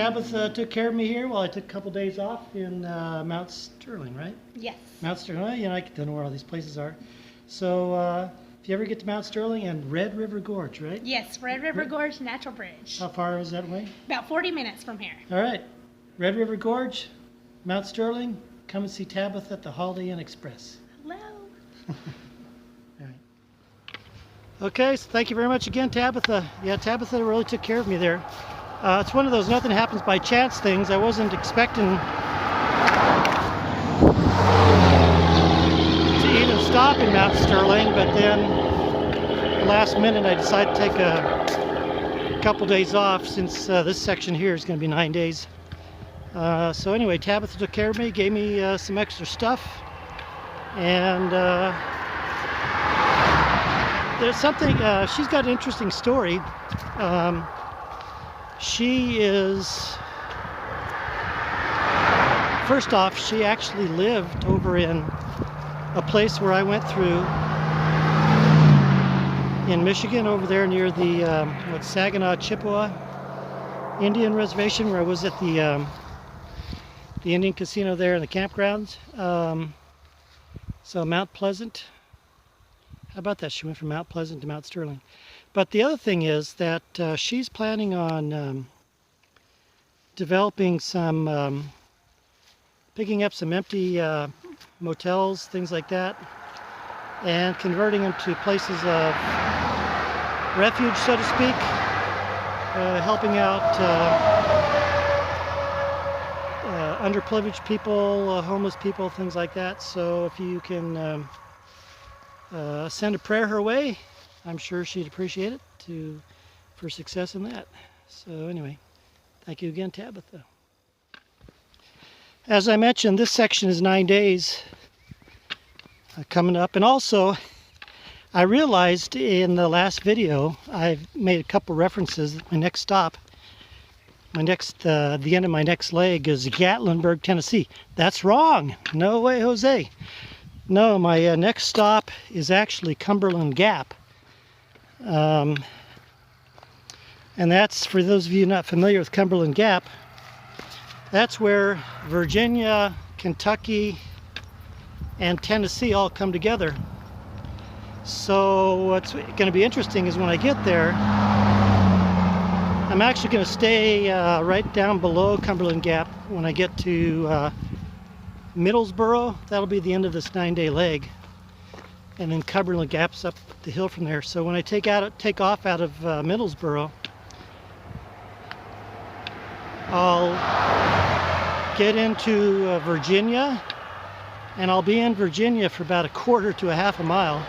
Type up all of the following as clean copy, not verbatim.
Tabitha took care of me here while I took a couple days off in Mount Strolling, right? Yes. Mount Strolling, well, I don't know where all these places are. So if you ever get to Mount Strolling and Red River Gorge, right? Yes, Red River Gorge Natural Bridge. How far is that away? About 40 minutes from here. All right. Red River Gorge, Mount Strolling, come and see Tabitha at the Holiday Inn Express. Hello. All right. Okay, so thank you very much again, Tabitha. Yeah, Tabitha really took care of me there. It's one of those nothing happens by chance things. I wasn't expecting to even stop in Mount Strolling, but then last minute I decided to take a couple days off since this section here is going to be 9 days. So anyway, Tabitha took care of me, gave me some extra stuff, and there's something, she's got an interesting story. She is, first off, she actually lived over in a place where I went through in Michigan, over there near the Saginaw Chippewa Indian Reservation, where I was at the Indian Casino there in the campgrounds. So Mount Pleasant. How about that? She went from Mount Pleasant to Mount Strolling. But the other thing is that she's planning on developing some, picking up some empty motels, things like that, and converting them to places of refuge, so to speak, helping out underprivileged people, homeless people, things like that. So if you can send a prayer her way, I'm sure she'd appreciate it for success in that. So anyway, thank you again, Tabitha. As I mentioned, this section is 9 days coming up. And also, I realized in the last video, I've made a couple references. My next stop, the end of my next leg is Gatlinburg, Tennessee. That's wrong. No way, Jose. No, my next stop is actually Cumberland Gap. And that's, for those of you not familiar with Cumberland Gap, that's where Virginia, Kentucky, and Tennessee all come together. So what's going to be interesting is when I get there, I'm actually going to stay right down below Cumberland Gap when I get to Middlesboro. That'll be the end of this 9-day leg. And then Cumberland Gap's up the hill from there. So when I take off out of Middlesboro, I'll get into Virginia, and I'll be in Virginia for about a quarter to a half a mile.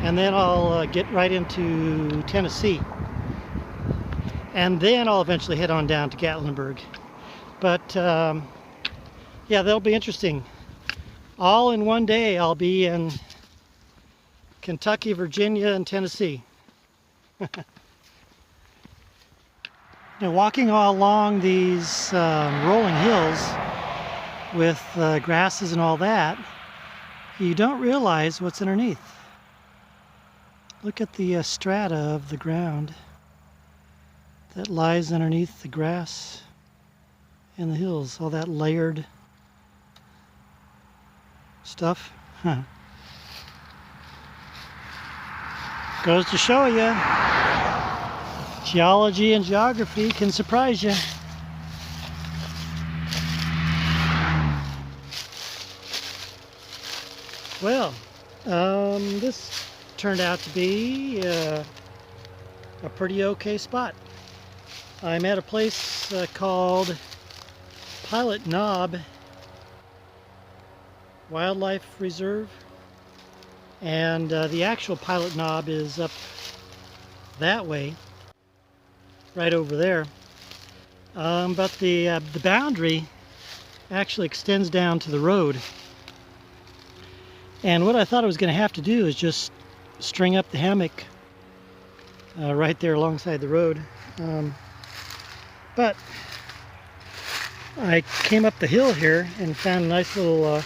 And then I'll get right into Tennessee. And then I'll eventually head on down to Gatlinburg. But yeah, that'll be interesting. All in one day, I'll be in Kentucky, Virginia, and Tennessee. Now, walking all along these rolling hills with grasses and all that, you don't realize what's underneath. Look at the strata of the ground that lies underneath the grass and the hills, all that layered stuff. Goes to show you, geology and geography can surprise you. Well, this turned out to be a pretty okay spot. I'm at a place called Pilot Knob Wildlife Reserve, and the actual Pilot Knob is up that way, right over there. But the boundary actually extends down to the road. And what I thought I was going to have to do is just string up the hammock right there alongside the road. But I came up the hill here and found a nice little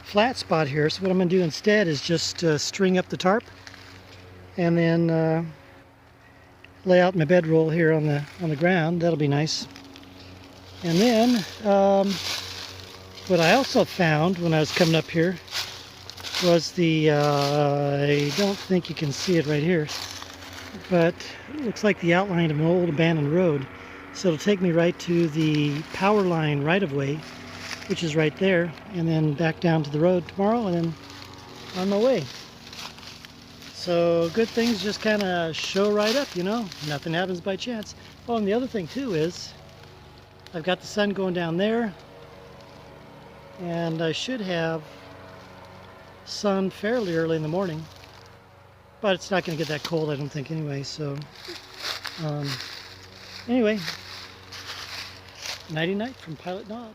flat spot here. So what I'm going to do instead is just string up the tarp and then lay out my bedroll here on the ground. That'll be nice. And then what I also found when I was coming up here was the I don't think you can see it right here, but it looks like the outline of an old abandoned road. So it'll take me right to the power line right-of-way, which is right there, and then back down to the road tomorrow, and then on my way. So good things just kind of show right up, you know. Nothing happens by chance. Oh, and the other thing too is I've got the sun going down there, and I should have sun fairly early in the morning, but it's not going to get that cold, I don't think, anyway. So anyway, nighty night from Pilot Knob.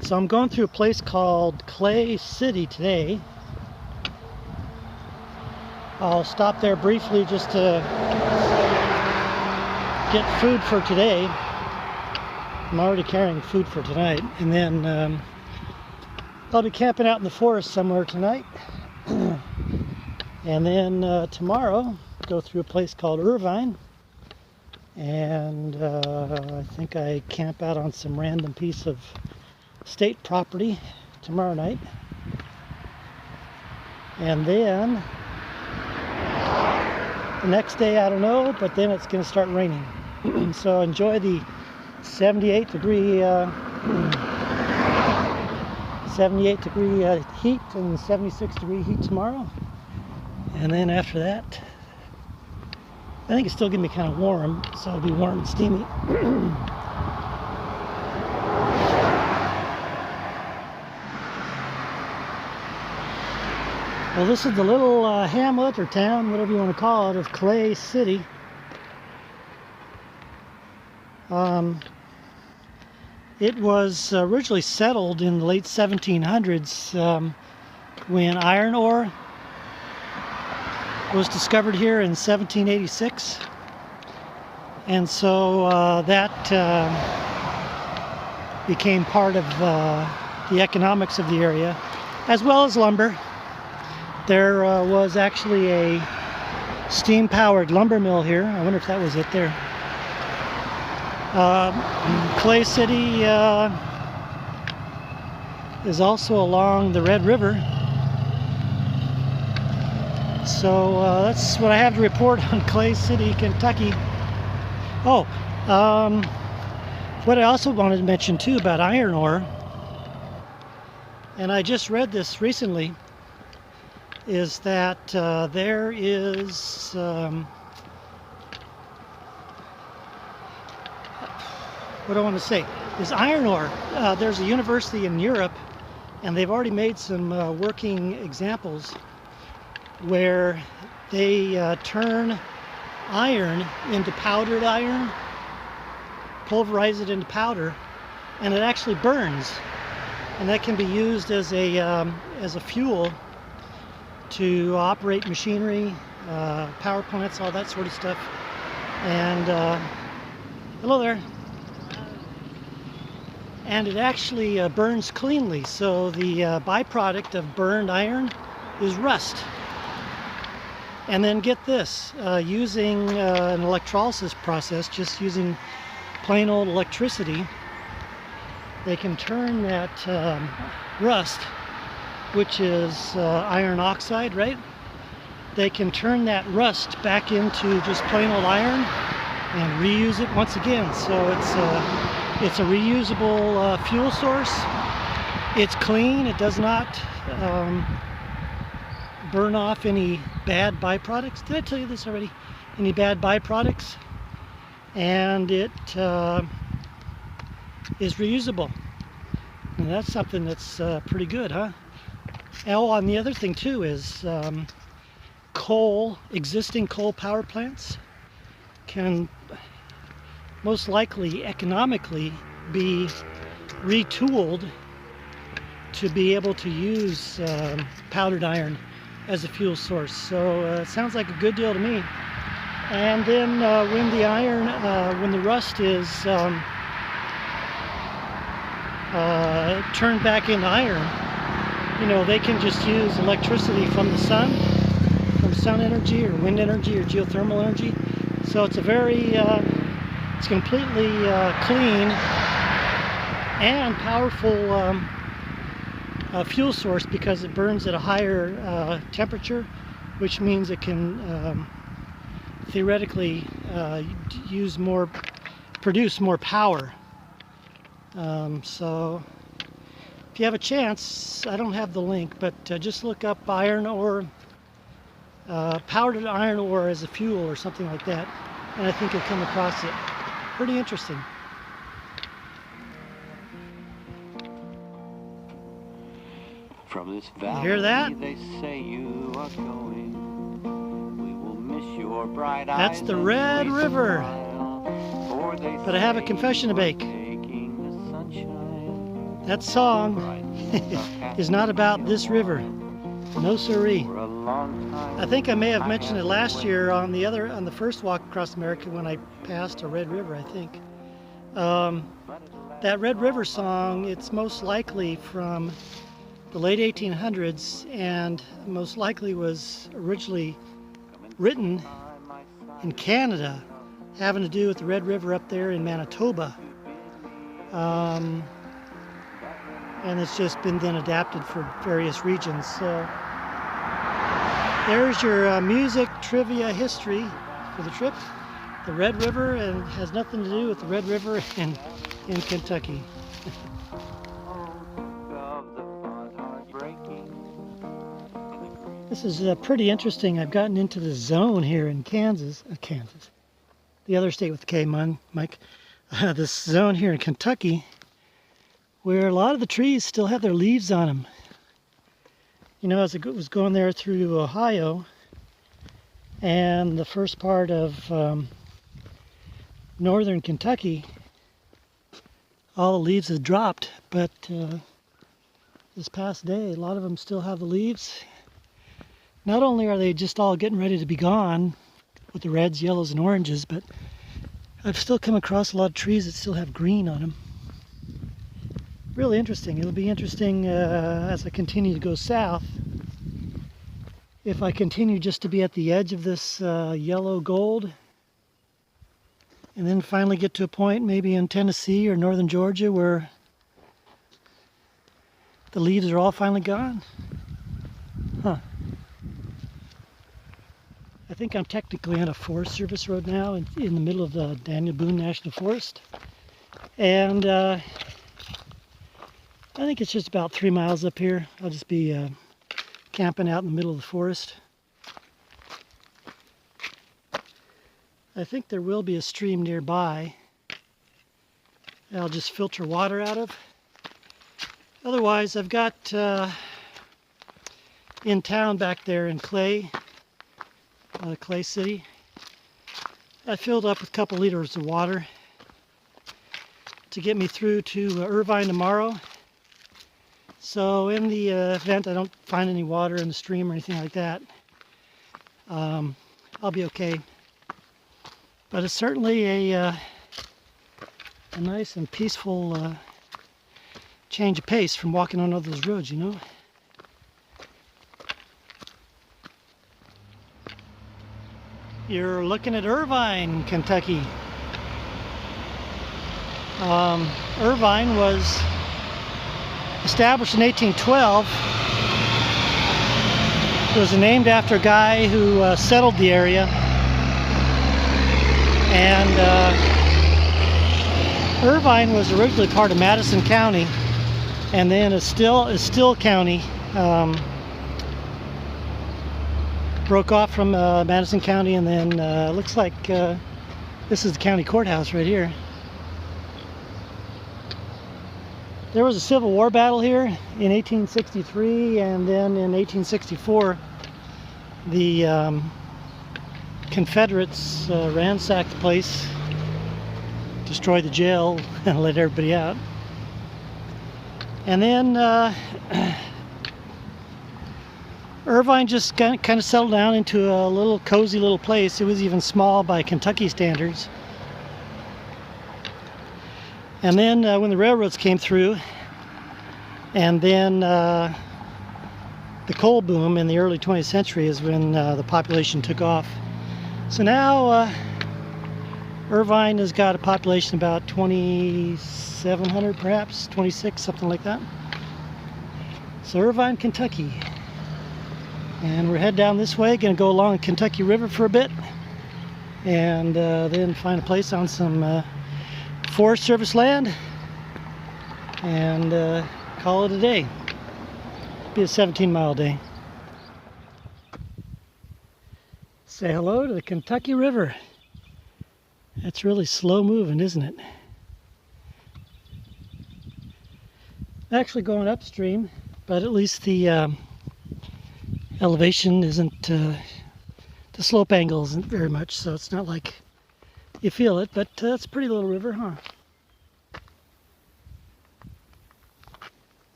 So I'm going through a place called Clay City today. I'll stop there briefly just to get food for today. I'm already carrying food for tonight. And then I'll be camping out in the forest somewhere tonight. And then tomorrow, go through a place called Irvine. And I think I camp out on some random piece of state property tomorrow night. And then the next day, I don't know, but then it's going to start raining. So enjoy the 78 degree heat and 76 degree heat tomorrow. And then after that, I think it's still going to be kind of warm, so it'll be warm and steamy. Well, this is the little hamlet or town, whatever you want to call it, of Clay City. It was originally settled in the late 1700s when iron ore was discovered here in 1786. And so that became part of the economics of the area, as well as lumber. There was actually a steam-powered lumber mill here. I wonder if that was it there. Clay City is also along the Red River. So that's what I have to report on Clay City, Kentucky. Oh, what I also wanted to mention too about iron ore, and I just read this recently, is that there is what do I want to say? Is iron ore. There's a university in Europe, and they've already made some working examples where they turn iron into powdered iron, pulverize it into powder, and it actually burns, and that can be used as a fuel to operate machinery, power plants, all that sort of stuff. And hello there. And it actually burns cleanly. So the byproduct of burned iron is rust. And then get this, using an electrolysis process, just using plain old electricity, they can turn that rust, which is iron oxide, right? They can turn that rust back into just plain old iron and reuse it once again. So it's a reusable fuel source. It's clean. It does not burn off any bad byproducts. Did I tell you this already? Any bad byproducts? And it is reusable. And that's something that's pretty good, huh? Oh, and the other thing too is existing coal power plants can most likely economically be retooled to be able to use powdered iron as a fuel source. So it sounds like a good deal to me. And then when the iron, when the rust is turned back into iron, you know, they can just use electricity from the sun, from sun energy or wind energy or geothermal energy. So it's a very, it's completely clean and powerful fuel source because it burns at a higher temperature, which means it can theoretically produce more power. So if you have a chance, I don't have the link, but just look up iron ore, powdered iron ore as a fuel or something like that, and I think you'll come across it. Pretty interesting. From this valley, hear that? they say you are going. We will miss your bright That's eyes the and Red sweet River. smile. For they But I have a say confession to you are make. taking the sunshine. That song is not about this river. No siree. For a long time, I think I may have mentioned it last year on the first walk across America when I passed a Red River, I think. That Red River song, it's most likely from the late 1800s and most likely was originally written in Canada, having to do with the Red River up there in Manitoba. And it's just been then adapted for various regions. So there's your music trivia history for the trip. The Red River, and has nothing to do with the Red River in Kentucky. This is pretty interesting. I've gotten into the zone here in Kansas, the other state with the K, Mike. This zone here in Kentucky, where a lot of the trees still have their leaves on them. You know, as I was going there through Ohio and the first part of northern Kentucky, all the leaves have dropped, but this past day, a lot of them still have the leaves. Not only are they just all getting ready to be gone with the reds, yellows, and oranges, but I've still come across a lot of trees that still have green on them. Really interesting. It'll be interesting as I continue to go south. If I continue just to be at the edge of this yellow gold, and then finally get to a point maybe in Tennessee or northern Georgia where the leaves are all finally gone. Huh. I think I'm technically on a Forest Service road now in the middle of the Daniel Boone National Forest. And I think it's just about 3 miles up here. I'll just be camping out in the middle of the forest. I think there will be a stream nearby I'll just filter water out of. Otherwise, I've got in town back there in Clay City, I filled up with a couple liters of water to get me through to Irvine tomorrow. So in the event I don't find any water in the stream or anything like that, I'll be okay. But it's certainly a nice and peaceful change of pace from walking on all those roads, you know. You're looking at Irvine, Kentucky. Irvine was established in 1812. It was named after a guy who settled the area. And Irvine was originally part of Madison County, and then Estill County broke off from Madison County, and then looks like this is the county courthouse right here. There was a Civil War battle here in 1863, and then in 1864 the Confederates ransacked the place, destroyed the jail, and let everybody out. And then Irvine just kind of settled down into a little cozy little place. It was even small by Kentucky standards. And then when the railroads came through, and then the coal boom in the early 20th century is when the population took off. So now Irvine has got a population about 2,700 perhaps, 26, something like that. So Irvine, Kentucky. And we're heading down this way, gonna go along the Kentucky River for a bit. And then find a place on some Forest Service land and call it a day. Be a 17-mile day. Say hello to the Kentucky River. That's really slow moving, isn't it? Actually going upstream, but at least the elevation isn't, the slope angle isn't very much, so it's not like you feel it, but it's a pretty little river, huh?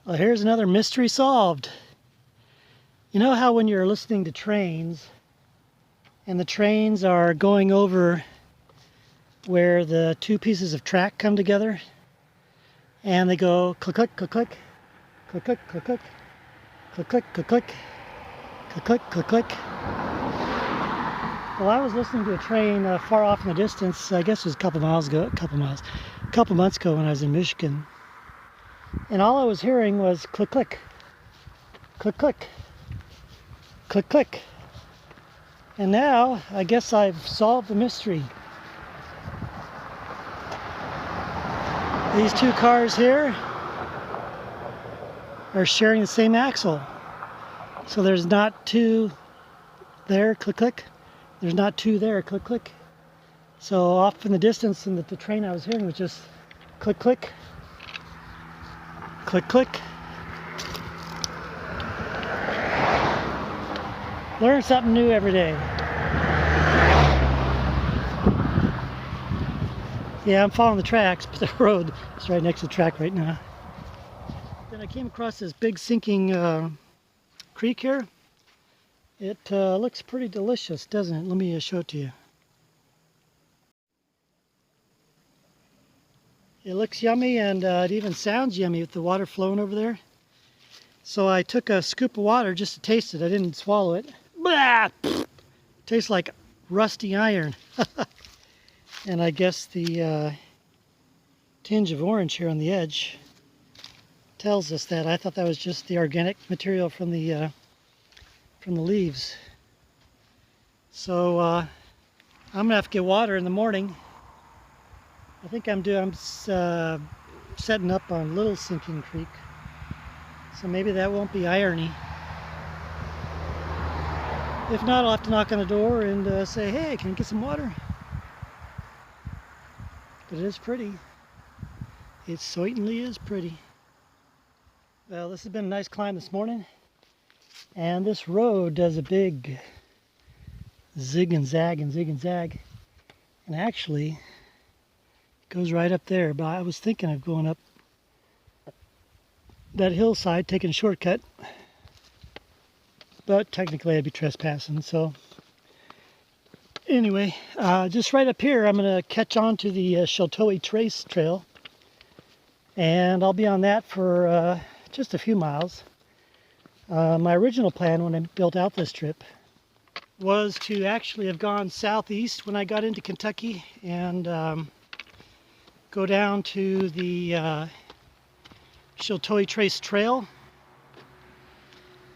Well, here's another mystery solved. You know how when you're listening to trains, and the trains are going over where the two pieces of track come together, and they go click, click, click, click, click, click, click, click, click, click, click, click, click, click, click, click. Well, I was listening to a train far off in the distance. I guess it was a couple months ago when I was in Michigan. And all I was hearing was click, click, click, click, click, click. And now, I guess I've solved the mystery. These two cars here are sharing the same axle. So there's not two there, click, click. There's not two there, click, click. So off in the distance, and the train I was hearing was just click, click, click, click. Learn something new every day. Yeah, I'm following the tracks, but the road is right next to the track right now. Then I came across this big sinking creek here. It looks pretty delicious, doesn't it? Let me show it to you. It looks yummy, and it even sounds yummy with the water flowing over there. So I took a scoop of water just to taste it. I didn't swallow it. Blah! Tastes like rusty iron. And I guess the tinge of orange here on the edge tells us that. I thought that was just the organic material from the leaves. So I'm gonna have to get water in the morning. I think I'm setting up on Little Sinking Creek, so maybe that won't be irony. If not, I'll have to knock on the door and say, hey, can I get some water? But it is pretty. It certainly is pretty. Well, this has been a nice climb this morning. And this road does a big zig and zag and zig and zag. And actually, it goes right up there. But I was thinking of going up that hillside, taking a shortcut. But technically I'd be trespassing, so anyway, just right up here I'm going to catch on to the Sheltowee Trace Trail, and I'll be on that for just a few miles. My original plan when I built out this trip was to actually have gone southeast when I got into Kentucky and go down to the Sheltowee Trace Trail,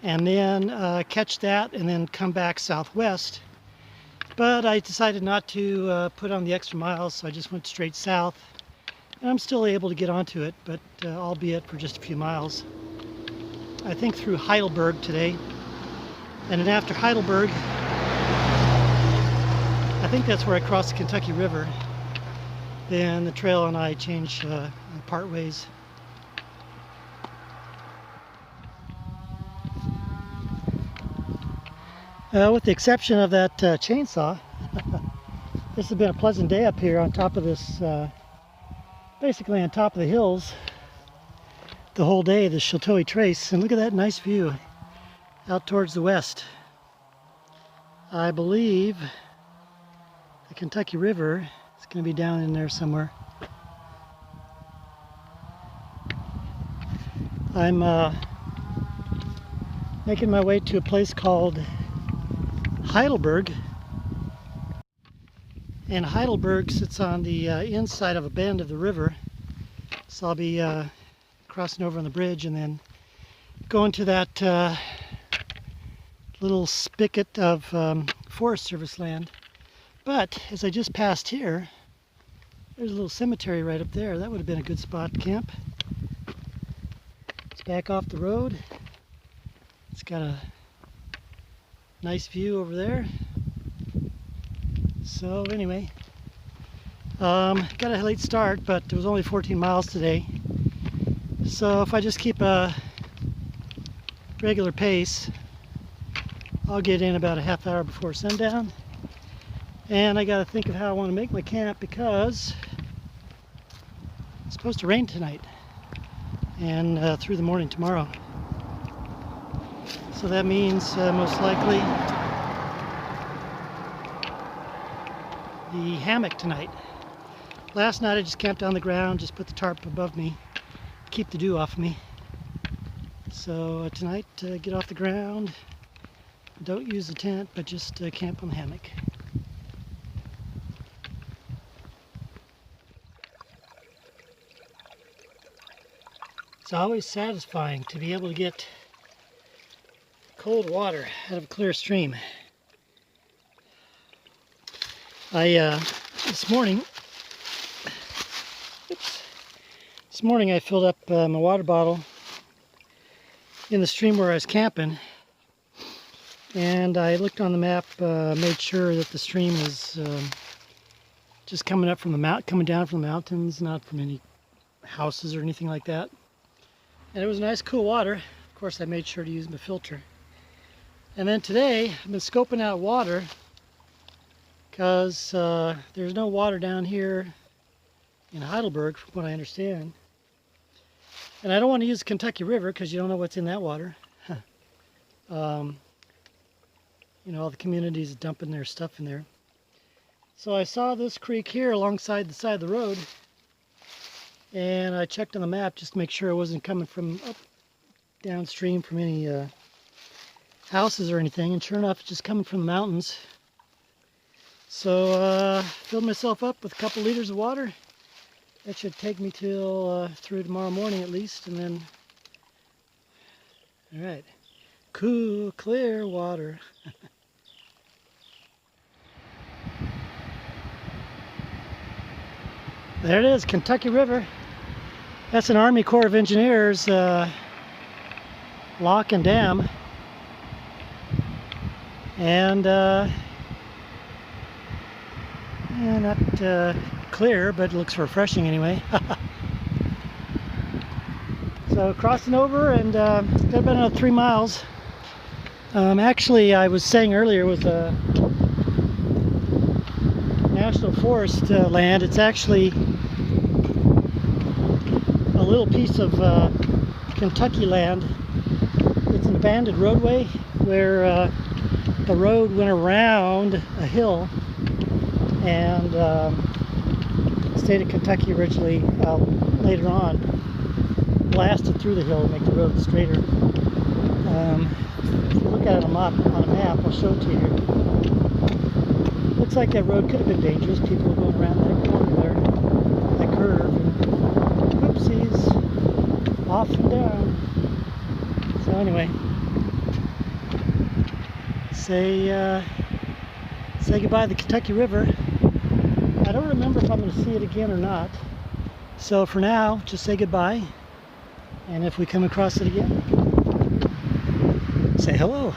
and then catch that and then come back southwest. But I decided not to put on the extra miles, so I just went straight south. And I'm still able to get onto it, but albeit for just a few miles. I think through Heidelberg today. And then after Heidelberg, I think that's where I crossed the Kentucky River. Then the trail and I change part ways. With the exception of that chainsaw, this has been a pleasant day up here on top of this, basically on top of the hills, the whole day, the Sheltowee Trace. And look at that nice view out towards the west. I believe the Kentucky River is going to be down in there somewhere. I'm Making my way to a place called Heidelberg. And Heidelberg sits on the inside of a bend of the river. So I'll be crossing over on the bridge and then going to that little spigot of Forest Service land. But as I just passed here, there's a little cemetery right up there. That would have been a good spot to camp. It's back off the road. It's got a nice view over there. So anyway, got a late start, but it was only 14 miles today. So if I just keep a regular pace, I'll get in about a half hour before sundown. And I got to think of how I want to make my camp because it's supposed to rain tonight and through the morning tomorrow. So that means most likely the hammock tonight. Last night I just camped on the ground, just put the tarp above me, keep the dew off me. So tonight, get off the ground, don't use the tent, but just camp on the hammock. It's always satisfying to be able to get cold water out of a clear stream. This morning I filled up my water bottle in the stream where I was camping, and I looked on the map, made sure that the stream was just coming down from the mountains, not from any houses or anything like that. And it was nice, cool water. Of course, I made sure to use my filter. And then today, I've been scoping out water because there's no water down here in Heidelberg, from what I understand. And I don't want to use the Kentucky River because you don't know what's in that water. You know, all the communities dumping their stuff in there. So I saw this creek here alongside the side of the road, and I checked on the map just to make sure it wasn't coming from up downstream from any houses or anything, and sure enough, it's just coming from the mountains. So filled myself up with a couple liters of water. That should take me till through tomorrow morning at least, and then all right, cool, clear water. There it is, Kentucky River. That's an Army Corps of Engineers lock and dam. And not clear, but it looks refreshing anyway. So crossing over, and got about another 3 miles. Actually, I was saying earlier with National Forest land, it's actually a little piece of Kentucky land. It's an abandoned roadway where the road went around a hill, and the state of Kentucky originally, later on, blasted through the hill to make the road straighter. If you look at it on a map, I'll show it to you here. Looks like that road could have been dangerous. People were going around that corner there, that curve, and whoopsies, off and down. So anyway, say goodbye to the Kentucky River. I don't remember if I'm going to see it again or not. So for now, just say goodbye. And if we come across it again, say hello.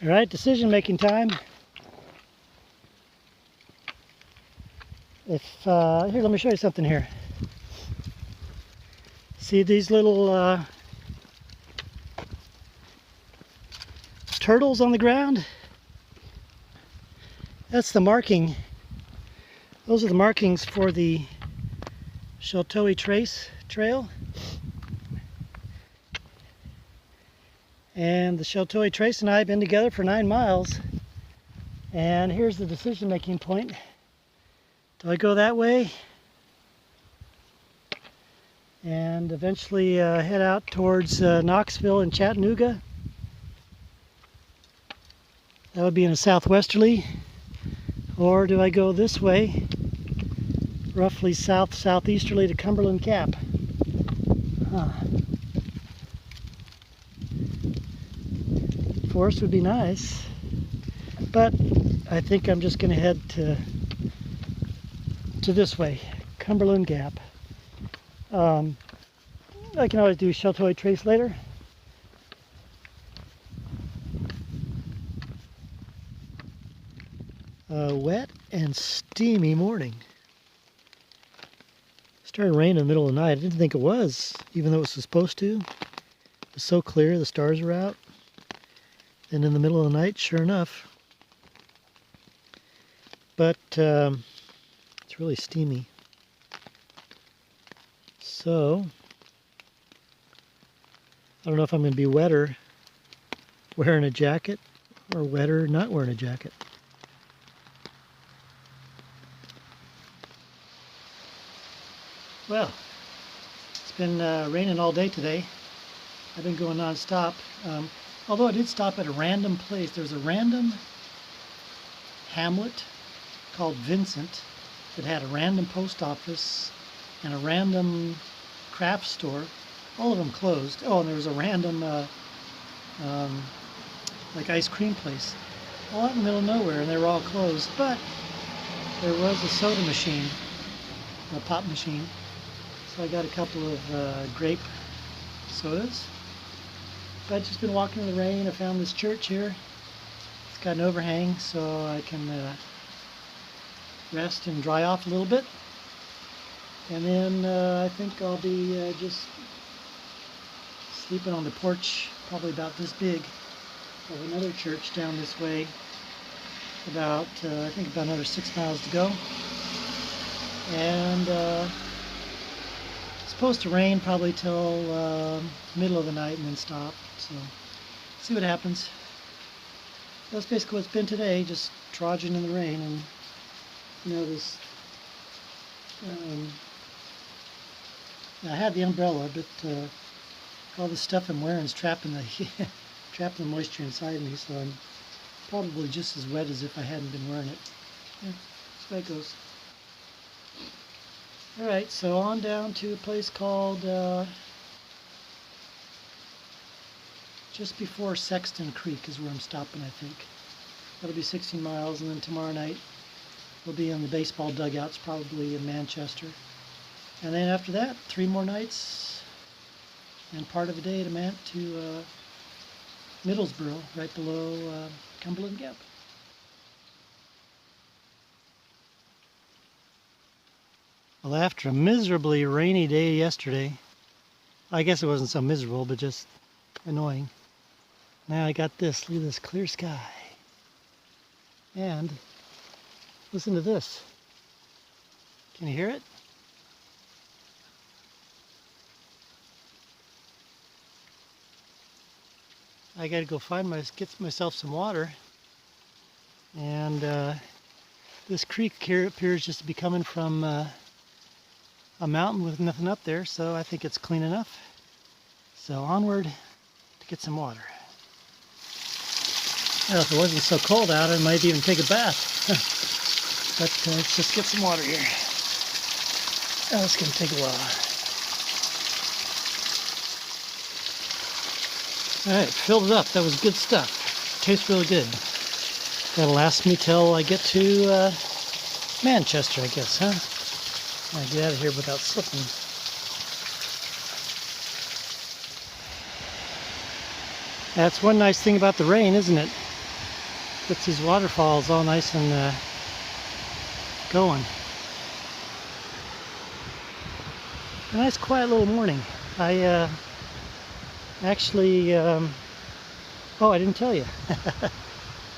All right, decision-making time. Here, let me show you something here. See these little turtles on the ground? That's the marking. Those are the markings for the Sheltowee Trace Trail. And the Sheltowee Trace and I have been together for 9 miles. And here's the decision-making point. Do I go that way and eventually head out towards Knoxville and Chattanooga. That would be in a southwesterly. Or do I go this way, roughly southeasterly to Cumberland Gap? Forest would be nice, but I think I'm just going to head to this way, Cumberland Gap. I can always do Sheltoid Trace later. A wet and steamy morning. Started raining in the middle of the night. I didn't think it was, even though it was supposed to. It was so clear, the stars were out. And in the middle of the night, sure enough. But it's really steamy. So, I don't know if I'm going to be wetter wearing a jacket or wetter not wearing a jacket. Well, it's been raining all day today. I've been going non-stop. Although I did stop at a random place. There's a random hamlet called Vincent that had a random post office and a random craft store. All of them closed. Oh, and there was a random like ice cream place. All out in the middle of nowhere, and they were all closed. But there was a soda machine, a pop machine. So I got a couple of grape sodas. But I've just been walking in the rain. I found this church here. It's got an overhang, so I can rest and dry off a little bit. And then I think I'll be just sleeping on the porch, probably about this big, of another church down this way. About, I think about another 6 miles to go. And it's supposed to rain probably till middle of the night and then stop. So, see what happens. That's basically what it's been today, just trudging in the rain. And you know, this I had the umbrella, but all the stuff I'm wearing is trapping the moisture inside me, so I'm probably just as wet as if I hadn't been wearing it. Yeah, that's the way it goes. Alright, so on down to a place called just before Sexton Creek is where I'm stopping, I think. That'll be 16 miles, and then tomorrow night we'll be in the baseball dugouts, probably in Manchester. And then after that, 3 more nights and part of a day to Middlesboro, right below Cumberland Gap. Well, after a miserably rainy day yesterday, I guess it wasn't so miserable, but just annoying. Now I got this, look at this clear sky. And listen to this. Can you hear it? I gotta go get myself some water. And this creek here appears just to be coming from a mountain with nothing up there, so I think it's clean enough. So onward to get some water. Well, if it wasn't so cold out, I might even take a bath. But let's just get some water here. Oh, it's going to take a while. Alright, filled it up. That was good stuff. Tastes really good. That'll last me till I get to Manchester, I guess, huh? I'll get out of here without slipping. That's one nice thing about the rain, isn't it? Gets these waterfalls all nice and going. A nice quiet little morning. I actually, oh, I didn't tell you.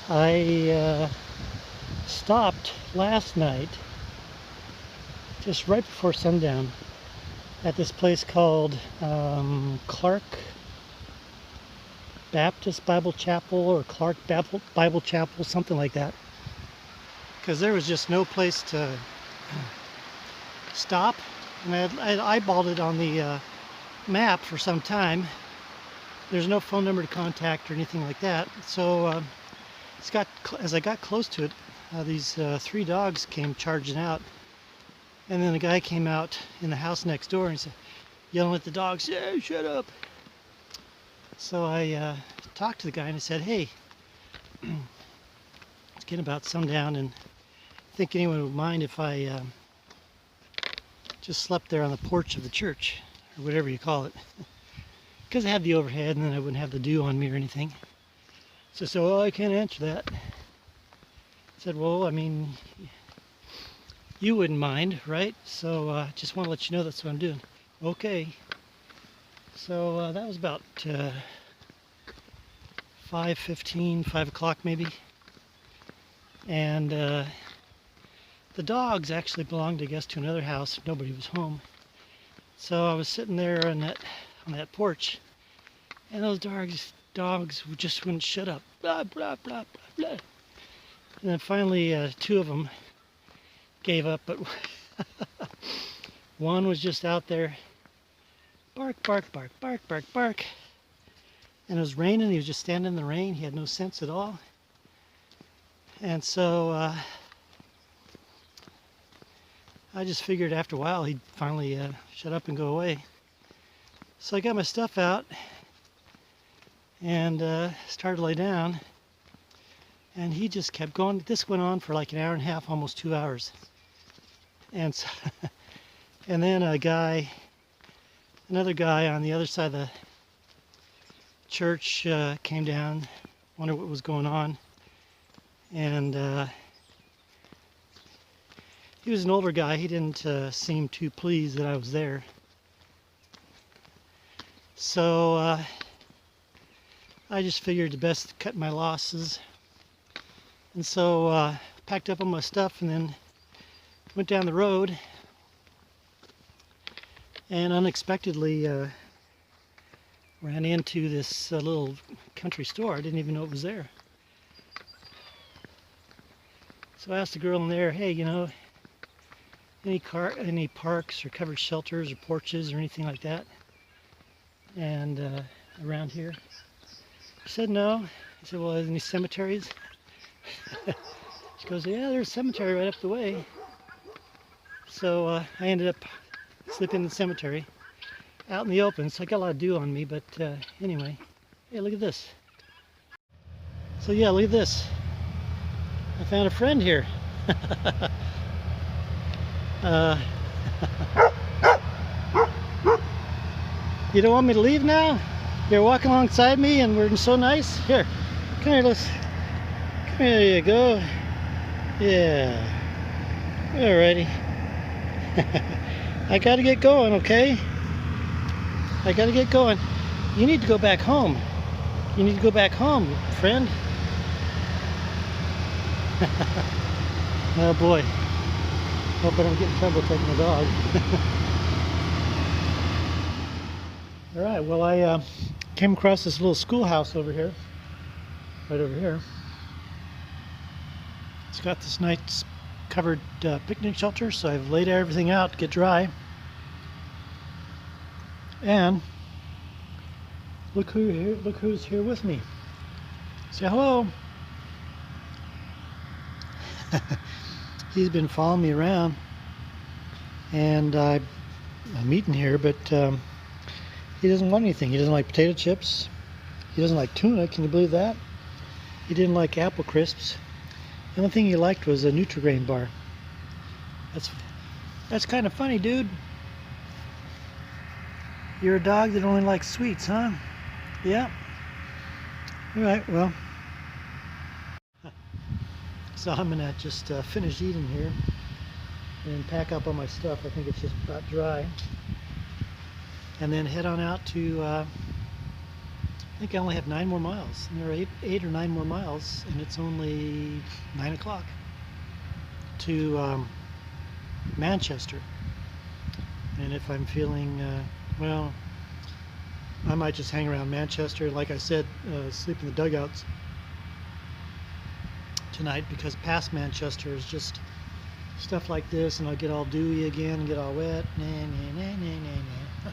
I stopped last night, just right before sundown, at this place called Clark Baptist Bible Chapel, or Clark Bible Chapel, something like that. Because there was just no place to stop and I eyeballed it on the map for some time. There's no phone number to contact or anything like that. So as I got close to it, these 3 dogs came charging out, and then a guy came out in the house next door and said, yelling at the dogs, "Yeah, shut up." So I talked to the guy and I said, "Hey, it's getting about sundown, and I think anyone would mind if I just slept there on the porch of the church, or whatever you call it." Because I had the overhead, and then I wouldn't have the dew on me or anything. So I can't answer that. I said, "Well, I mean, you wouldn't mind, right? So just want to let you know that's what I'm doing." "Okay." So that was about 5:15, 5 o'clock maybe. And the dogs actually belonged, I guess, to another house. Nobody was home. So I was sitting there on that porch, and those dogs just wouldn't shut up. Blah, blah, blah, blah, blah. And then finally 2 of them gave up, but one was just out there, bark, bark, bark, bark, bark, bark. And it was raining. He was just standing in the rain. He had no sense at all. And so I just figured after a while he'd finally shut up and go away. So I got my stuff out and started to lay down, and he just kept going. This went on for like an hour and a half, almost 2 hours. And so, and then another guy on the other side of the church came down, wondered what was going on, and he was an older guy. He didn't seem too pleased that I was there. So I just figured the best to cut my losses, and so packed up all my stuff and then went down the road, and unexpectedly ran into this little country store. I didn't even know it was there. So I asked the girl in there, "Hey, you know, any parks or covered shelters or porches or anything like that and around here?" She said no. I said, "Well, any cemeteries?" She goes, "Yeah, there's a cemetery right up the way." So I ended up sleeping in the cemetery out in the open, so I got a lot of dew on me, but anyway. Hey, look at this. So yeah, look at this. I found a friend here. You don't want me to leave now? You're walking alongside me and we're so nice. Here, come here, come here, there you go. Yeah. Alrighty. I gotta get going, okay? I gotta get going. You need to go back home. You need to go back home, friend. Oh boy. Hope I don't get in trouble taking the dog. Alright, well I came across this little schoolhouse over here. Right over here. It's got this nice covered picnic shelter, so I've laid everything out to get dry. And look who's here with me. Say hello. He's been following me around, and I'm eating here, but he doesn't want anything. He doesn't like potato chips. He doesn't like tuna. Can you believe that? He didn't like apple crisps. The only thing he liked was a Nutri-Grain bar. That's kind of funny, dude. You're a dog that only likes sweets, huh? Yeah. All right, well. So I'm gonna just finish eating here and pack up all my stuff. I think it's just about dry. And then head on out to, I think I only have 9 more miles. And there are 8 or 9 more miles, and it's only 9 o'clock to Manchester. And if I'm feeling, well, I might just hang around Manchester. Like I said, sleep in the dugouts tonight, because past Manchester is just stuff like this, and I'll get all dewy again and get all wet. Nah, nah, nah, nah, nah, nah.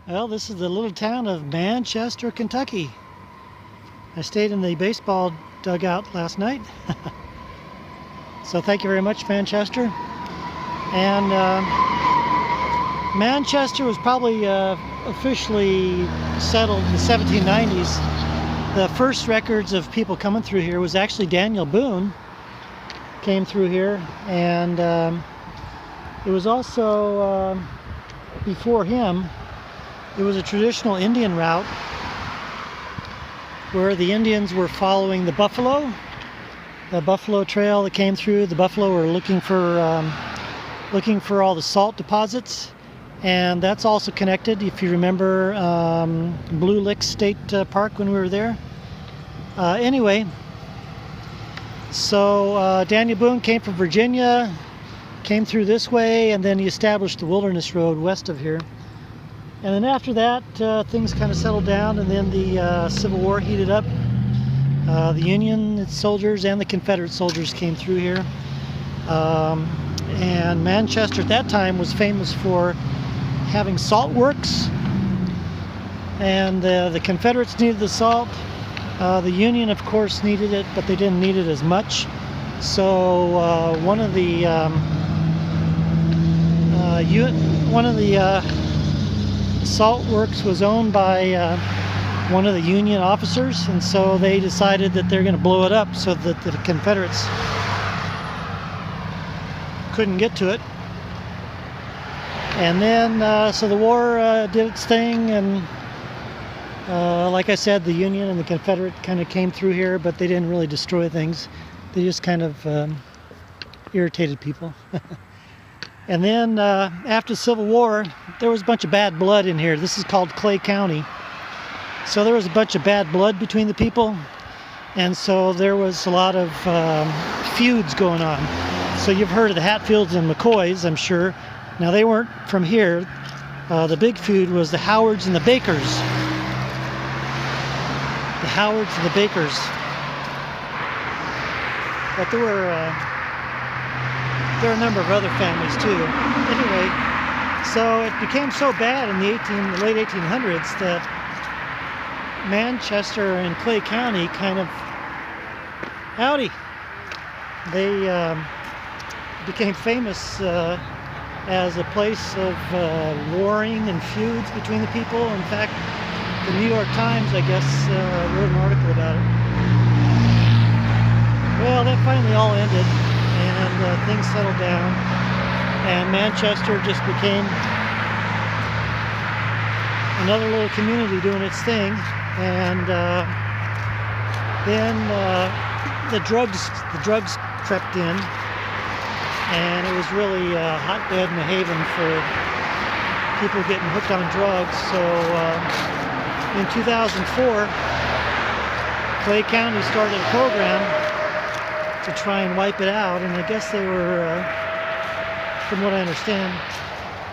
Well, this is the little town of Manchester, Kentucky. I stayed in the baseball dugout last night. So thank you very much, Manchester. And Manchester was probably officially settled in the 1790s. The first records of people coming through here was actually Daniel Boone came through here, and it was also before him. It was a traditional Indian route where the Indians were following the buffalo trail that came through. The buffalo were looking for all the salt deposits, and that's also connected, if you remember, Blue Lick State Park when we were there. Anyway, so Daniel Boone came from Virginia, came through this way, and then he established the Wilderness Road west of here. And then after that, things kind of settled down, and then the Civil War heated up. The Union soldiers and the Confederate soldiers came through here. And Manchester at that time was famous for having salt works. And the Confederates needed the salt. The Union, of course, needed it, but they didn't need it as much. So one of the salt works was owned by one of the Union officers, and so they decided that they're going to blow it up so that the Confederates couldn't get to it. And then so the war did its thing, and like I said, the Union and the Confederate kind of came through here, but they didn't really destroy things. They just kind of irritated people. And then after the Civil War, there was a bunch of bad blood in here. This is called Clay County. So there was a bunch of bad blood between the people, and so there was a lot of feuds going on. So you've heard of the Hatfields and McCoys, I'm sure. Now they weren't from here. The big feud was the Howards and the Bakers. The Howards and the Bakers. But there were a number of other families too. Anyway, so it became so bad in the late 1800s that Manchester and Clay County kind of, they became famous as a place of warring and feuds between the people. In fact, the New York Times, I guess, wrote an article about it. Well, that finally all ended, and things settled down, and Manchester just became another little community doing its thing. And then the drugs crept in, and it was really a hotbed and a haven for people getting hooked on drugs. So in 2004, Clay County started a program to try and wipe it out, and I guess they were, from what I understand,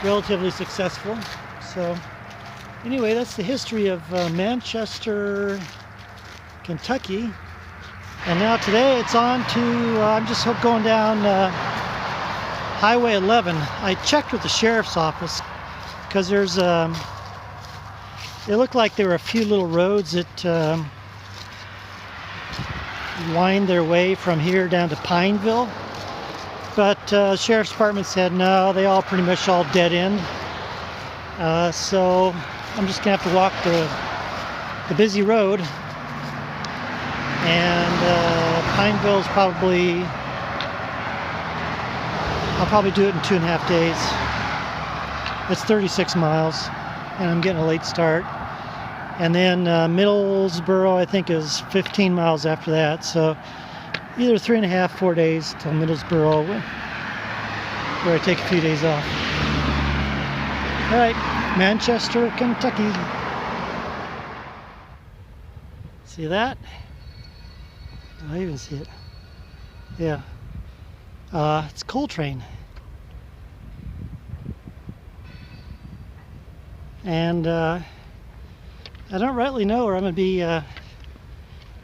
relatively successful. So anyway, that's the history of Manchester, Kentucky. And now today it's on to, I'm just going down Highway 11. I checked with the sheriff's office because there's, it looked like there were a few little roads that wind their way from here down to Pineville. But sheriff's department said no, they all pretty much all dead end. So I'm just gonna have to walk the busy road, and Pineville's probably, I'll probably do it in 2.5 days. It's 36 miles, and I'm getting a late start. And then Middlesboro, I think, is 15 miles after that. So either 3.5, 4 days till Middlesboro, where I take a few days off. All right, Manchester, Kentucky. See that? I even see it. Yeah. It's Coltrane. And I don't rightly know where I'm going to be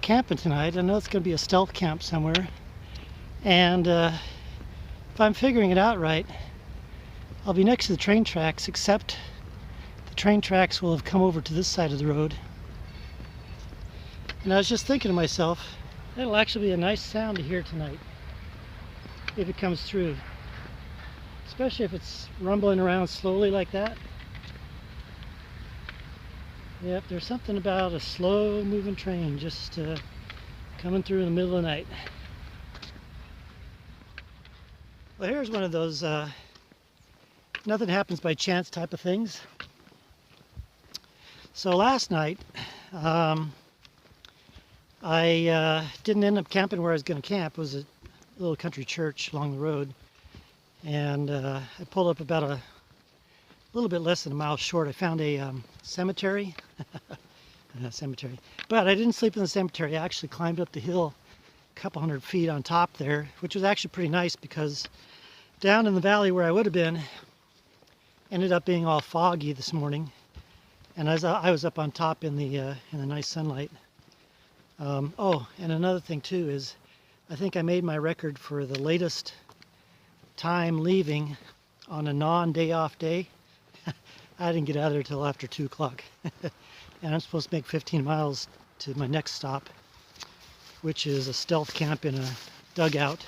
camping tonight. I know it's going to be a stealth camp somewhere. And if I'm figuring it out right, I'll be next to the train tracks, except the train tracks will have come over to this side of the road. And I was just thinking to myself, that'll actually be a nice sound to hear tonight if it comes through. Especially if it's rumbling around slowly like that. Yep, there's something about a slow moving train just coming through in the middle of the night. Well, here's one of those nothing happens by chance type of things. So last night, I didn't end up camping where I was going to camp. It was a little country church along the road. And I pulled up about a little bit less than a mile short. I found a cemetery. Cemetery. But I didn't sleep in the cemetery. I actually climbed up the hill a couple hundred feet on top there, which was actually pretty nice because down in the valley where I would have been ended up being all foggy this morning. And as I was up on top in the nice sunlight. Oh, and another thing too is I think I made my record for the latest time leaving on a non-day off day. I didn't get out of there till after 2 o'clock. And I'm supposed to make 15 miles to my next stop, which is a stealth camp in a dugout,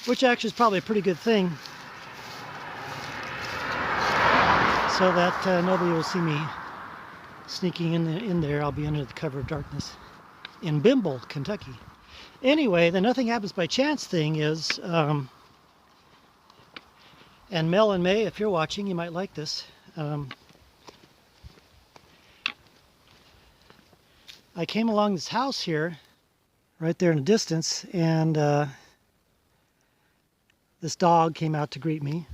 which actually is probably a pretty good thing, so that nobody will see me sneaking in there. I'll be under the cover of darkness in Bimble, Kentucky. Anyway, the nothing happens by chance thing is, and Mel and May, if you're watching, you might like this. I came along this house here, right there in the distance, and this dog came out to greet me.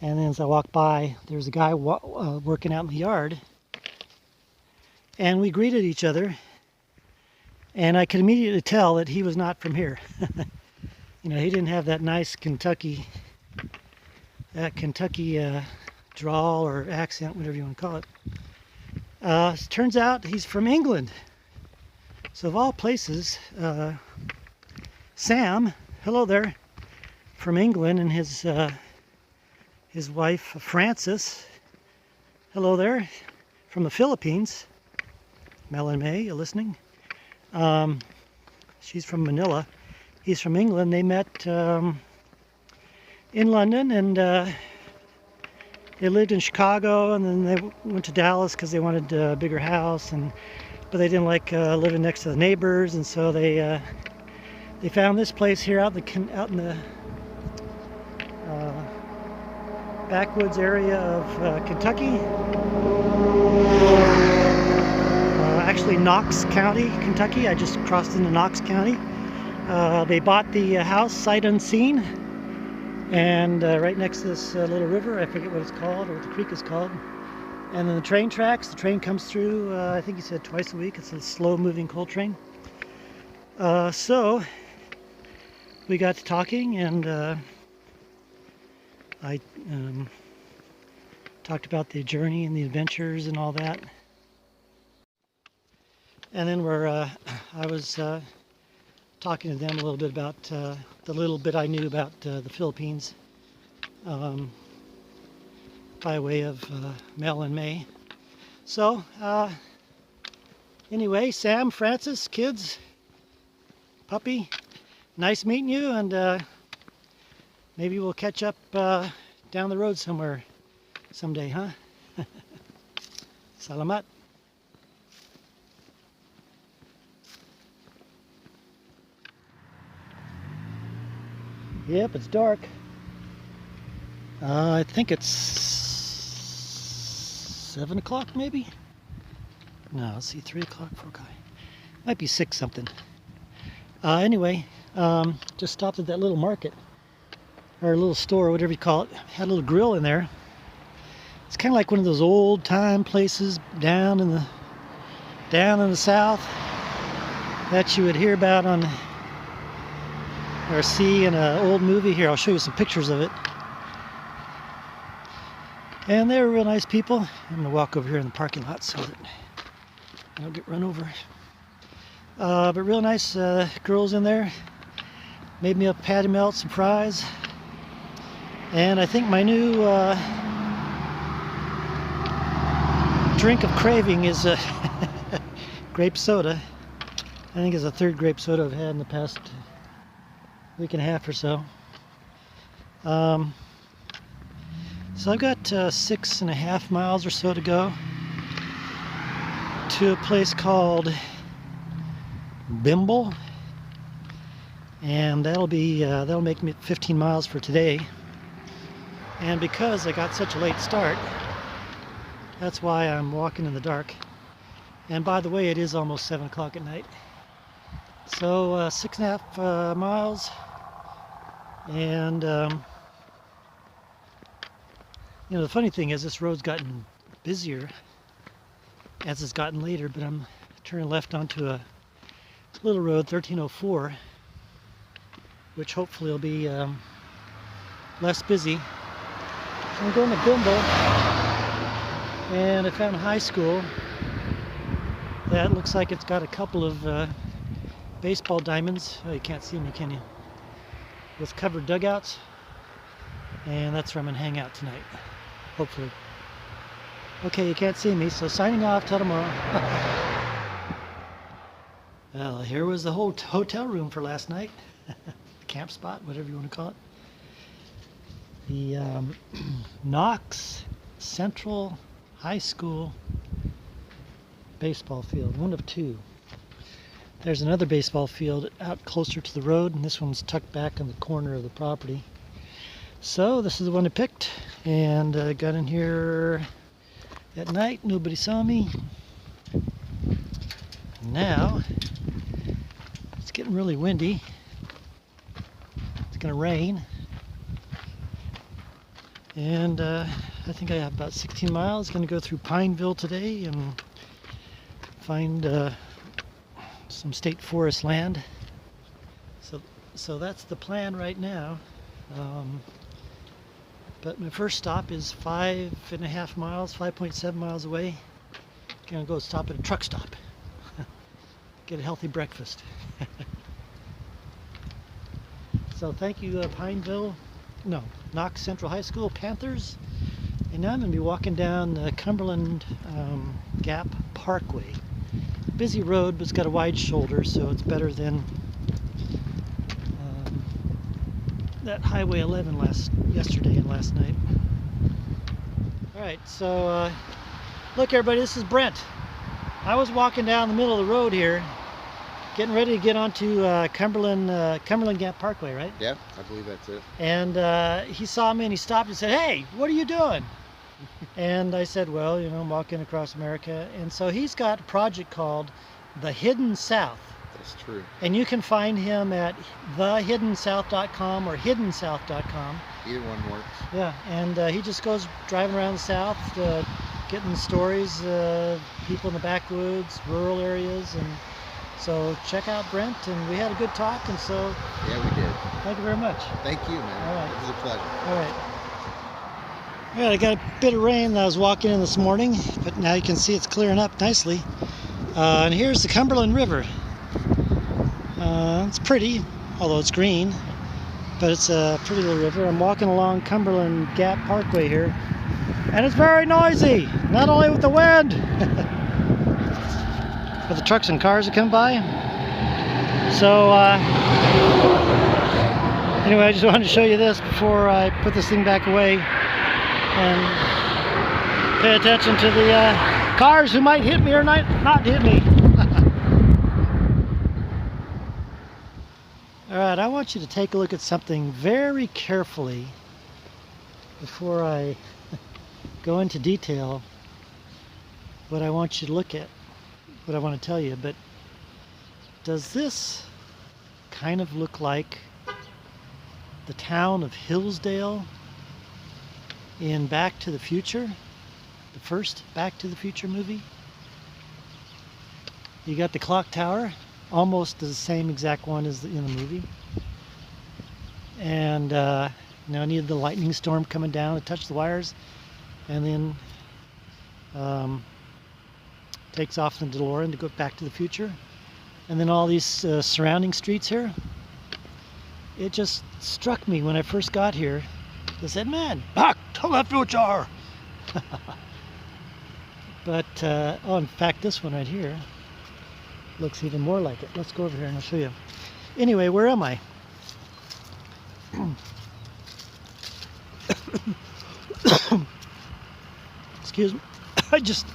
And then as I walked by, there's a guy working out in the yard. And we greeted each other. And I could immediately tell that he was not from here. You know, he didn't have that nice Kentucky drawl or accent, whatever you want to call it. Turns out he's from England. So of all places, Sam, hello there, from England, and his wife Frances, hello there, from the Philippines. Mel and May, you listening? She's from Manila. He's from England. They met in London, and they lived in Chicago, and then they went to Dallas because they wanted a bigger house, but they didn't like living next to the neighbors, and so they found this place here out in the backwoods area of Kentucky. Actually, Knox County, Kentucky. I just crossed into Knox County. They bought the house sight unseen, and right next to this little river. I forget what it's called or what the creek is called. And then the train tracks. The train comes through, I think he said twice a week. It's a slow-moving coal train. So we got to talking, and I talked about the journey and the adventures and all that. And then I was talking to them a little bit about the little bit I knew about the Philippines, by way of Mel and May. So anyway, Sam, Francis, kids, puppy, nice meeting you, and maybe we'll catch up down the road somewhere someday, huh? Salamat. Yep, it's dark. I think it's 7 o'clock maybe? No, let's see, 3 o'clock, 4 o'clock. Might be 6 something. Anyway, just stopped at that little market, or a little store, whatever you call it. Had a little grill in there. It's kind of like one of those old time places down in the south that you would hear about on or see in an old movie. Here, I'll show you some pictures of it. And they were real nice people. I'm going to walk over here in the parking lot so that I don't get run over. But real nice girls in there. Made me a patty melt, some fries, and I think my new drink of craving is grape soda. I think it's the third grape soda I've had in the past week and a half or so. So I've got 6.5 miles or so to go to a place called Bimble, and that'll make me 15 miles for today. And because I got such a late start, that's why I'm walking in the dark. And by the way, it is almost 7 o'clock at night. So 6.5 miles, and you know, the funny thing is this road's gotten busier as it's gotten later, but I'm turning left onto a little road, 1304, which hopefully will be less busy. I'm going to Bimble, and I found a high school that looks like it's got a couple of baseball diamonds. Oh, you can't see me, can you? With covered dugouts, and that's where I'm gonna hang out tonight, hopefully. Okay, you can't see me, so signing off till tomorrow. Well, here was the whole hotel room for last night. Camp spot, whatever you want to call it. The Knox Central High School baseball field, one of two. There's another baseball field out closer to the road, and this one's tucked back in the corner of the property. So this is the one I picked, and got in here at night. Nobody saw me. Now it's getting really windy. It's gonna rain, and I think I have about 16 miles. Gonna go through Pineville today and find some state forest land. So that's the plan right now. But my first stop is 5.5 miles, 5.7 miles away. Gonna go stop at a truck stop. Get a healthy breakfast. So thank you, Knox Central High School Panthers. And now I'm gonna be walking down the Cumberland Gap Parkway. Busy road, but it's got a wide shoulder, so it's better than that Highway 11 yesterday and last night. All right, so look, everybody, this is Brent. I was walking down the middle of the road here, getting ready to get onto Cumberland Gap Parkway, right? Yeah, I believe that's it. And he saw me and he stopped and said, "Hey, what are you doing?" And I said, "Well, you know, I'm walking across America." And so he's got a project called The Hidden South. That's true. And you can find him at thehiddensouth.com or hiddensouth.com. Either one works. Yeah, and he just goes driving around the South, getting stories, people in the backwoods, rural areas. And so check out Brent, and we had a good talk, and so Yeah, we did. thank you very much. Thank you, man. All right. It was a pleasure. All right. All right, I got a bit of rain that I was walking in this morning, but now you can see it's clearing up nicely. And here's the Cumberland River. It's pretty, although it's green, but it's a pretty little river. I'm walking along Cumberland Gap Parkway here, and it's very noisy, not only with the wind, but the trucks and cars that come by. So anyway, I just wanted to show you this before I put this thing back away, and pay attention to the cars who might hit me or not hit me. All right, I want you to take a look at something very carefully before I go into detail what I want you to look at, what I want to tell you. But does this kind of look like the town of Hillsdale in Back to the Future, the first Back to the Future movie? You got the clock tower, almost the same exact one as in the movie. And now I needed the lightning storm coming down to touch the wires, and then takes off in the DeLorean to go back to the future. And then all these surrounding streets here. it just struck me when I first got here. I said, man, back to the future. But, oh, in fact, this one right here looks even more like it. Let's go over here and I'll show you. Anyway, where am I? Excuse me. I just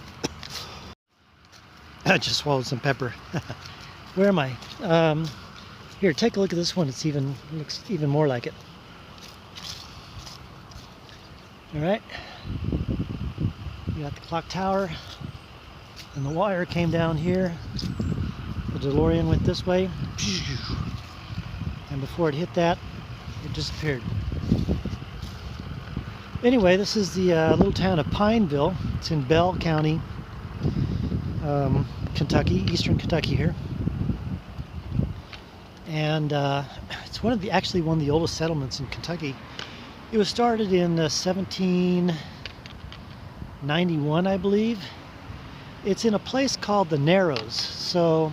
swallowed some pepper. Where am I? Here, take a look at this one. Looks even more like it. All right. You got the clock tower, and the wire came down here. The DeLorean went this way, and before it hit that, it disappeared. Anyway, this is the little town of Pineville. It's in Bell County, Kentucky, eastern Kentucky here. And it's actually one of the oldest settlements in Kentucky. It was started in 1791, I believe. It's in a place called the Narrows. So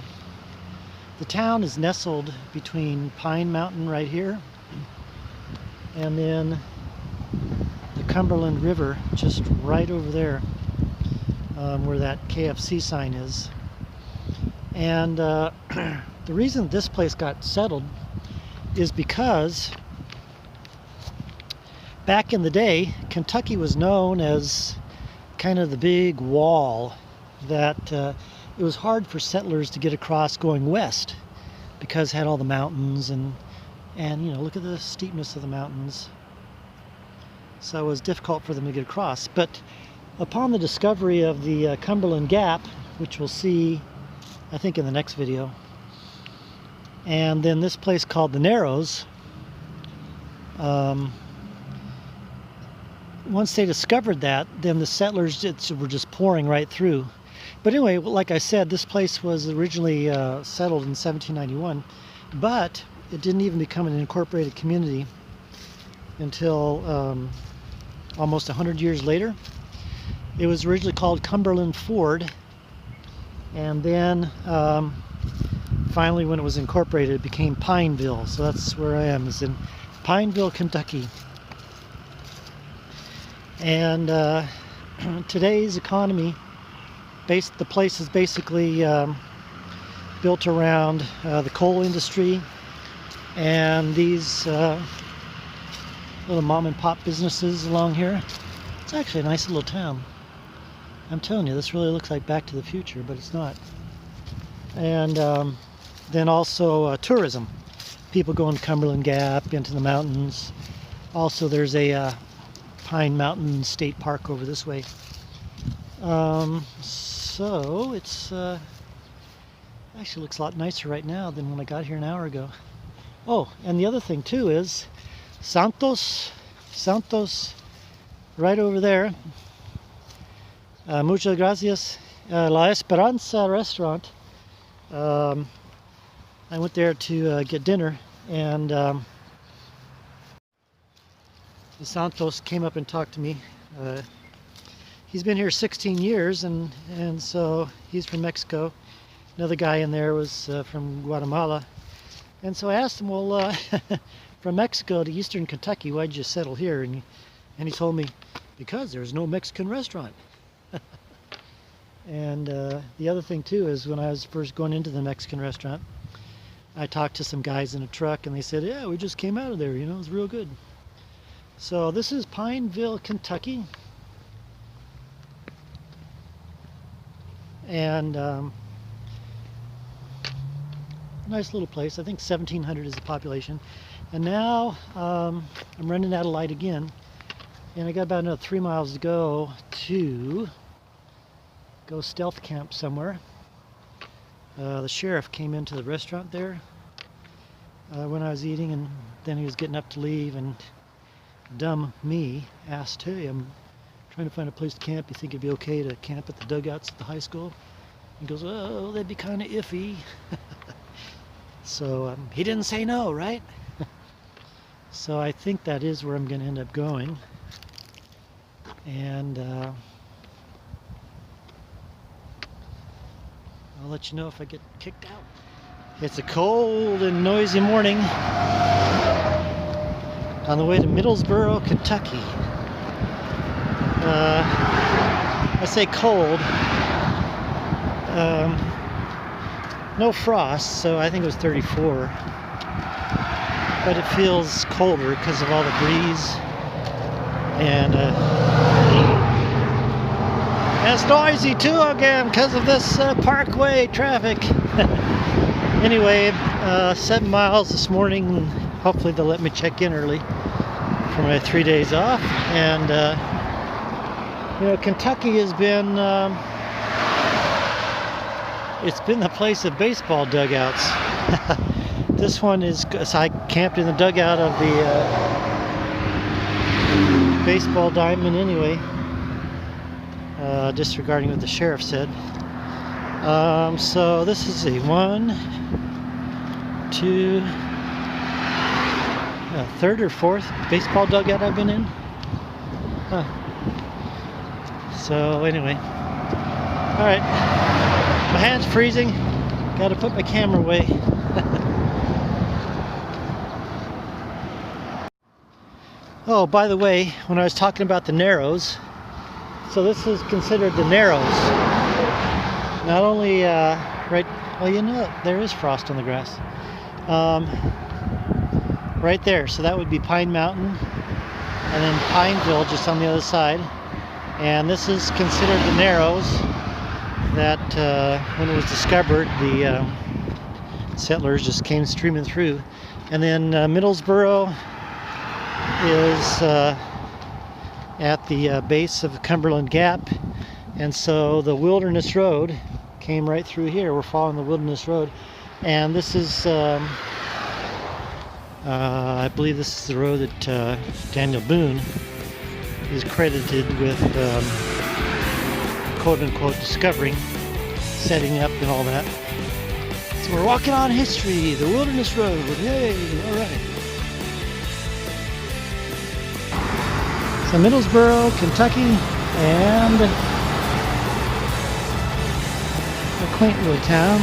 the town is nestled between Pine Mountain right here and then the Cumberland River just right over there, where that KFC sign is. And the reason this place got settled is because back in the day, Kentucky was known as kind of the big wall that it was hard for settlers to get across going west because it had all the mountains and you know, look at the steepness of the mountains. So it was difficult for them to get across. But upon the discovery of the Cumberland Gap, which we'll see I think in the next video, and then this place called the Narrows, once they discovered that, then the settlers were just pouring right through. But anyway, like I said, this place was originally settled in 1791, but it didn't even become an incorporated community until almost 100 years later. It was originally called Cumberland Ford, and then finally when it was incorporated, it became Pineville. So that's where I am, is in Pineville, Kentucky. And today's economy, the place is basically built around the coal industry and these little mom and pop businesses along here. It's actually a nice little town. I'm telling you, this really looks like Back to the Future, but it's not. And then also tourism. People going to Cumberland Gap, into the mountains. Also, there's a Pine Mountain State Park over this way. So it's actually looks a lot nicer right now than when I got here an hour ago. Oh, and the other thing too is Santos right over there. Muchas gracias. La Esperanza restaurant. I went there to get dinner, and Santos came up and talked to me. He's been here 16 years, and so he's from Mexico. Another guy in there was from Guatemala. And so I asked him, well, from Mexico to eastern Kentucky, why'd you settle here? And he told me, because there's no Mexican restaurant. And the other thing too is when I was first going into the Mexican restaurant, I talked to some guys in a truck, and they said, yeah, we just came out of there, you know, it was real good. So this is Pineville, Kentucky. And nice little place. I think 1,700 is the population. And now I'm running out of light again, and I got about another 3 miles to go stealth camp somewhere. The sheriff came into the restaurant there when I was eating, and then he was getting up to leave, and dumb me asked, hey, I'm trying to find a place to camp. You think it'd be okay to camp at the dugouts at the high school? He goes, oh, that'd be kind of iffy. So he didn't say no, right? So I think that is where I'm going to end up going. And I'll let you know if I get kicked out. It's a cold and noisy morning on the way to Middlesboro, Kentucky. I say cold. No frost, so I think it was 34. But it feels colder because of all the breeze. And it's noisy too again because of this parkway traffic. Anyway, 7 miles this morning. Hopefully they'll let me check in early for my 3 days off. And you know, Kentucky has been it's been the place of baseball dugouts. This one is, so I camped in the dugout of the baseball diamond anyway, disregarding what the sheriff said. So this is a third or fourth baseball dugout I've been in. So anyway, all right, my hand's freezing. Got to put my camera away. Oh, by the way, when I was talking about the Narrows, so this is considered the Narrows. Not only right, well, you know, there is frost on the grass. Right there, so that would be Pine Mountain, and then Pineville just on the other side. And this is considered the Narrows. That when it was discovered, the settlers just came streaming through. And then Middlesboro is at the base of Cumberland Gap, and so the Wilderness Road came right through here. We're following the Wilderness Road, and this is I believe this is the road that Daniel Boone is credited with quote-unquote discovering, setting up and all that. So we're walking on history, the Wilderness Road. Yay, all right. So Middlesboro, Kentucky, and a quaint little town.